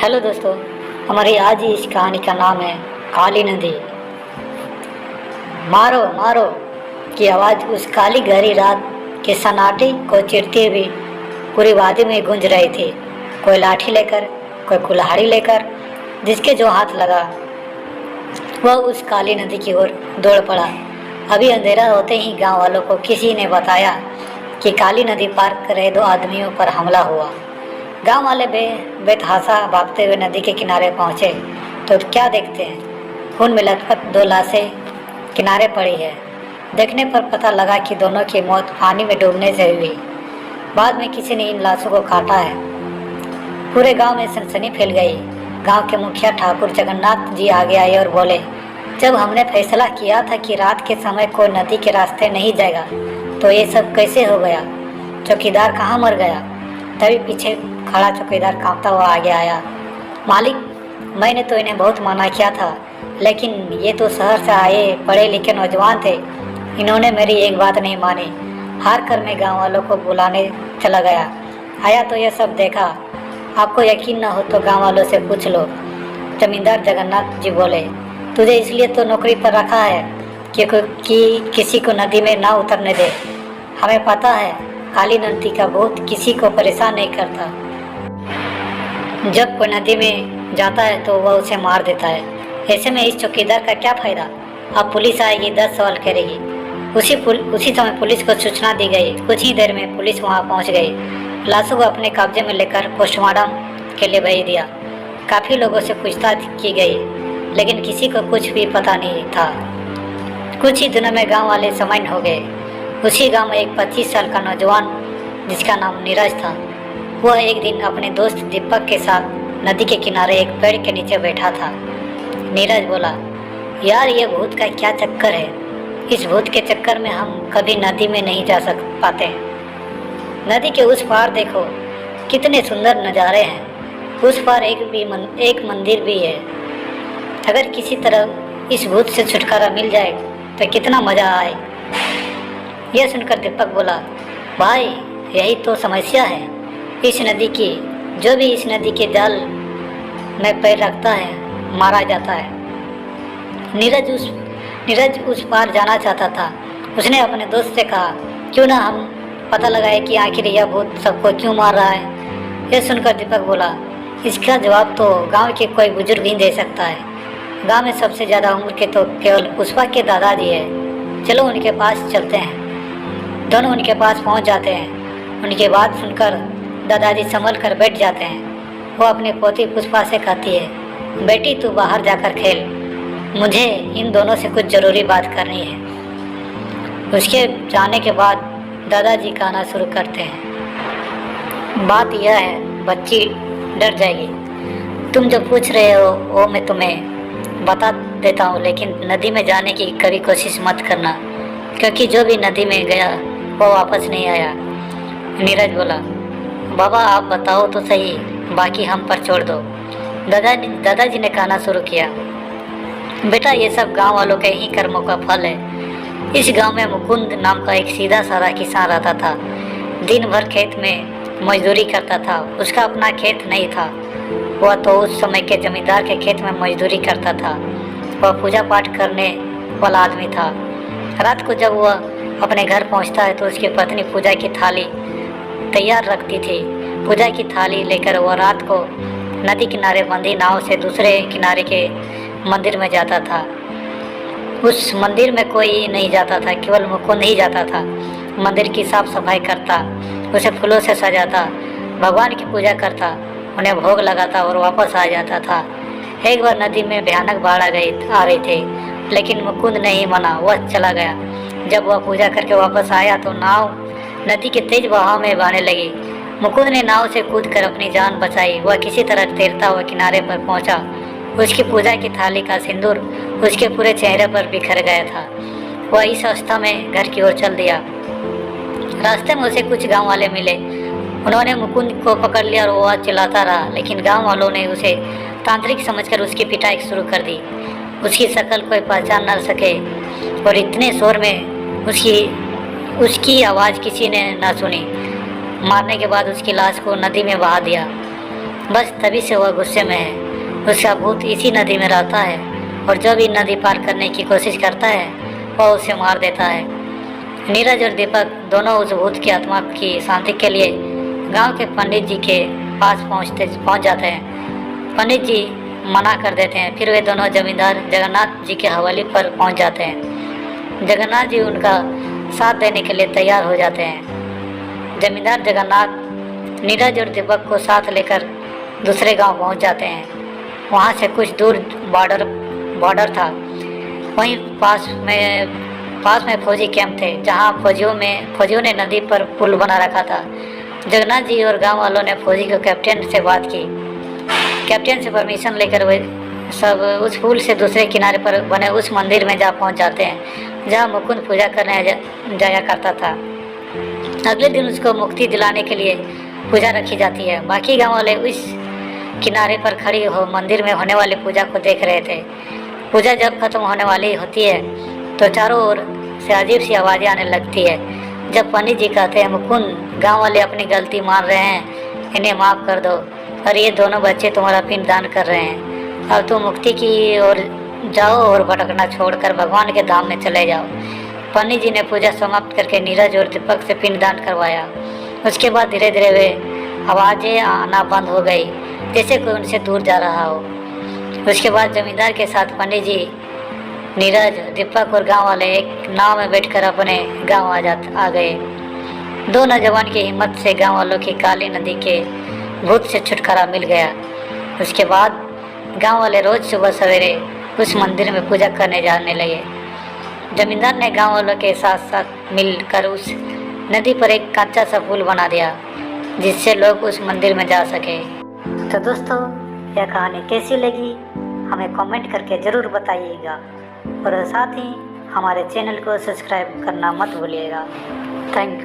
Hello दोस्तों, हमारी आज की इस कहानी का नाम है काली नदी। मारो मारो की आवाज़ उस काली गहरी रात के सन्नाटे को चिरते हुए पूरी वादी में गूंज रही थी। कोई लाठी लेकर, कोई कुल्हाड़ी लेकर, जिसके जो हाथ लगा वह उस काली नदी की ओर दौड़ पड़ा। अभी अंधेरा होते ही गांव वालों को किसी ने बताया कि काली नदी पार कर रहे दो आदमियों पर हमला हुआ। गांव वाले बेतहासा भागते हुए नदी के किनारे पहुंचे तो क्या देखते हैं, खून में लथपथ दो लाशें किनारे पड़ी है। देखने पर पता लगा कि दोनों की मौत पानी में डूबने से हुई। बाद में किसी ने इन लाशों को काटा है। पूरे गांव में सनसनी फैल गई। गांव के मुखिया ठाकुर जगन्नाथ जी आगे आए और बोले, जब हमने फैसला किया था कि रात के समय कोई नदी के रास्ते नहीं जाएगा तो ये सब कैसे हो गया? चौकीदार कहाँ मर गया? तभी पीछे खड़ा चौकीदार कांपता हुआ आगे आया। मालिक, मैंने तो इन्हें बहुत मना किया था, लेकिन ये तो शहर से आए पढ़े लिखे नौजवान थे। इन्होंने मेरी एक बात नहीं मानी। हार कर मैं गांव वालों को बुलाने चला गया। आया तो यह सब देखा। आपको यकीन न हो तो गांव वालों से पूछ लो। जमींदार जगन्नाथ जी बोले, तुझे इसलिए तो नौकरी पर रखा है कि किसी को नदी में ना उतरने दे। हमें पता है काली नदी का भूत किसी को परेशान नहीं करता। जब कोई नदी में जाता है तो वह उसे मार देता है। ऐसे में इस चौकीदार का क्या फायदा? अब पुलिस आएगी, 10 सवाल करेगी। उसी समय पुलिस को सूचना दी गई। कुछ ही देर में पुलिस वहां पहुंच गई। लाशों को अपने कब्जे में लेकर पोस्टमार्टम के लिए भेज दिया। काफ़ी लोगों से पूछताछ की गई, लेकिन किसी को कुछ भी पता नहीं था। कुछ ही दिनों में गांव वाले सामान्य हो गए। उसी गांव में एक 25 साल का नौजवान जिसका नाम नीरज था, वह एक दिन अपने दोस्त दीपक के साथ नदी के किनारे एक पेड़ के नीचे बैठा था। नीरज बोला, यार ये भूत का क्या चक्कर है? इस भूत के चक्कर में हम कभी नदी में नहीं जा पाते। नदी के उस पार देखो कितने सुंदर नज़ारे हैं। उस पार एक मंदिर भी है। अगर किसी तरह इस भूत से छुटकारा मिल जाए तो कितना मज़ा आए। यह सुनकर दीपक बोला, भाई यही तो समस्या है इस नदी की। जो भी इस नदी के जाल में पैर रखता है मारा जाता है। नीरज उस पार जाना चाहता था। उसने अपने दोस्त से कहा, क्यों ना हम पता लगाए कि आखिर यह भूत सबको क्यों मार रहा है। यह सुनकर दीपक बोला, इसका जवाब तो गांव के कोई बुजुर्ग ही दे सकता है। गांव में सबसे ज़्यादा उम्र के तो केवल पुष्पा के दादाजी है। चलो उनके पास चलते हैं। दोनों उनके पास पहुंच जाते हैं। उनकी बात सुनकर दादाजी संभल कर बैठ जाते हैं। वो अपनी पोती पुष्पा से कहती है, बेटी तू बाहर जाकर खेल, मुझे इन दोनों से कुछ ज़रूरी बात करनी है। उसके जाने के बाद दादाजी कहना शुरू करते हैं, बात यह है बच्ची डर जाएगी। तुम जो पूछ रहे हो वो मैं तुम्हें बता देता हूँ, लेकिन नदी में जाने की कभी कोशिश मत करना, क्योंकि जो भी नदी में गया वो वापस नहीं आया। नीरज बोला, बाबा आप बताओ तो सही, बाकी हम पर छोड़ दो। दादाजी ने कहना शुरू किया, बेटा ये सब गांव वालों के ही कर्मों का फल है। इस गांव में मुकुंद नाम का एक सीधा साधा किसान रहता था। दिन भर खेत में मजदूरी करता था। उसका अपना खेत नहीं था। वह तो उस समय के जमींदार के खेत में मजदूरी करता था। वह पूजा पाठ करने वाला आदमी था। रात को जब वह अपने घर पहुंचता है तो उसकी पत्नी पूजा की थाली तैयार रखती थी। पूजा की थाली लेकर वह रात को नदी किनारे बंधी नाव से दूसरे किनारे के मंदिर में जाता था। उस मंदिर में कोई नहीं जाता था, केवल मुकुंद ही जाता था। मंदिर की साफ सफाई करता, उसे फूलों से सजाता, भगवान की पूजा करता, उन्हें भोग लगाता और वापस आ जाता था। एक बार नदी में भयानक बाढ़ आ रही थी, लेकिन मुकुंद नहीं माना, वह चला गया। जब वह पूजा करके वापस आया तो नाव नदी के तेज बहाव में बहने लगी। मुकुंद ने नाव से कूदकर अपनी जान बचाई। वह किसी तरह तैरता हुआ किनारे पर पहुंचा। उसकी पूजा की थाली का सिंदूर उसके पूरे चेहरे पर बिखर गया था। वह इस अवस्था में घर की ओर चल दिया। रास्ते में उसे कुछ गांव वाले मिले। उन्होंने मुकुंद को पकड़ लिया और वह चिल्लाता रहा, लेकिन गांव वालों ने उसे तांत्रिक समझकर उसकी पिटाई शुरू कर दी। उसकी शक्ल कोई पहचान न सके और इतने शोर में उसकी आवाज़ किसी ने न सुनी। मारने के बाद उसकी लाश को नदी में बहा दिया। बस तभी से वह गुस्से में है। उसका भूत इसी नदी में रहता है और जो भी नदी पार करने की कोशिश करता है वह उसे मार देता है। नीरज और दीपक दोनों उस भूत की आत्मा की शांति के लिए गांव के पंडित जी के पास पहुंच जाते हैं। पंडित जी मना कर देते हैं। फिर वे दोनों जमींदार जगन्नाथ जी के हवेली पर पहुंच जाते हैं। जगन्नाथ जी उनका साथ देने के लिए तैयार हो जाते हैं। जमींदार जगन्नाथ नीरज और दीपक को साथ लेकर दूसरे गांव पहुंच जाते हैं। वहां से कुछ दूर बॉर्डर था। वहीं पास में फौजी कैंप थे जहां फौजियों ने नदी पर पुल बना रखा था। जगन्नाथ जी और गांव वालों ने फौजी को कैप्टन से बात की। कैप्टन से परमिशन लेकर वे सब उस पुल से दूसरे किनारे पर बने उस मंदिर में जा पहुंच जाते हैं जहां मुकुंद पूजा करने जाया करता था। अगले दिन उसको मुक्ति दिलाने के लिए पूजा रखी जाती है। बाकी गांव वाले उस किनारे पर खड़ी हो मंदिर में होने वाली पूजा को देख रहे थे। पूजा जब खत्म होने वाली होती है तो चारों ओर से अजीब सी आवाज़ें आने लगती है। जब पंडित जी कहते हैं, मुकुंद, गांव वाले अपनी गलती मान रहे हैं, इन्हें माफ़ कर दो और ये दोनों बच्चे तुम्हारा पिंड दान कर रहे हैं। अब तुम मुक्ति की ओर जाओ और भटकना छोड़कर भगवान के धाम में चले जाओ। पंडित जी ने पूजा समाप्त करके नीरज और दीपक से पिंड दान करवाया। उसके बाद धीरे धीरे वे आवाज़ें आना बंद हो गई, जैसे कोई उनसे दूर जा रहा हो। उसके बाद जमींदार के साथ पंडित जी, नीरज, दीपक और गांव वाले एक नाव में बैठकर अपने गांव आ गए। दो नौजवान की हिम्मत से गांव वालों की काली नदी के भूत से छुटकारा मिल गया। उसके बाद गांव वाले रोज सुबह सवेरे उस मंदिर में पूजा करने जाने लगे। जमींदार ने गांव वालों के साथ साथ मिलकर उस नदी पर एक कच्चा सा पुल बना दिया जिससे लोग उस मंदिर में जा सके। तो दोस्तों, यह कहानी कैसी लगी हमें कमेंट करके ज़रूर बताइएगा और साथ ही हमारे चैनल को सब्सक्राइब करना मत भूलिएगा। Thank you.